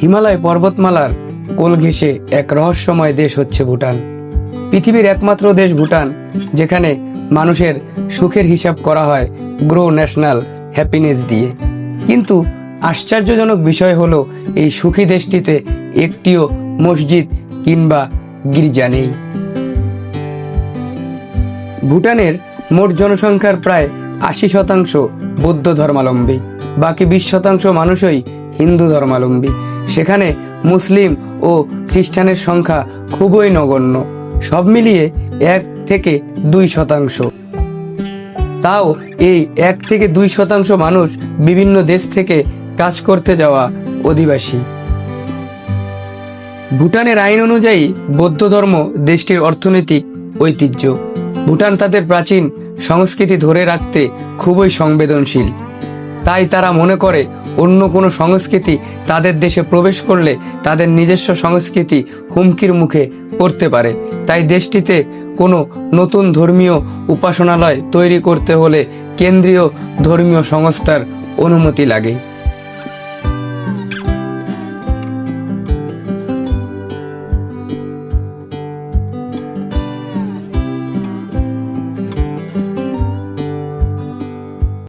হিমালয় পর্বতমালার কোল ঘেঁষে এক রহস্যময় দেশ হচ্ছে ভুটান। পৃথিবীর একমাত্র দেশ ভুটান, যেখানে মানুষের সুখের হিসাব করা হয় গ্রো ন্যাশনাল হ্যাপিনেস দিয়ে। কিন্তু আশ্চর্যজনক বিষয় হলো, এই সুখী দেশটিতে একটিও মসজিদ কিংবা গির্জা নেই। ভুটানের মোট জনসংখ্যার প্রায় 80% বৌদ্ধ ধর্মাবলম্বী, বাকি 20% মানুষই হিন্দু ধর্মাবলম্বী। সেখানে মুসলিম ও খ্রিস্টানের সংখ্যা খুবই নগণ্য, সব মিলিয়ে 1 থেকে 2%। তাও এই 1 থেকে 2% মানুষ বিভিন্ন দেশ থেকে কাজ করতে যাওয়া অধিবাসী। ভুটানের আইন অনুযায়ী বৌদ্ধ ধর্ম দেশটির অর্থনৈতিক ঐতিহ্য। ভুটান তাদের প্রাচীন সংস্কৃতি ধরে রাখতে খুবই সংবেদনশীল। তাই তারা মনে করে অন্য কোনো সংস্কৃতি তাদের দেশে প্রবেশ করলে তাদের নিজস্ব সংস্কৃতি হুমকির মুখে পড়তে পারে। তাই দেশটিতে কোনো নতুন ধর্মীয় উপাসনালয় তৈরি করতে হলে কেন্দ্রীয় ধর্মীয় সংস্থার অনুমতি লাগে।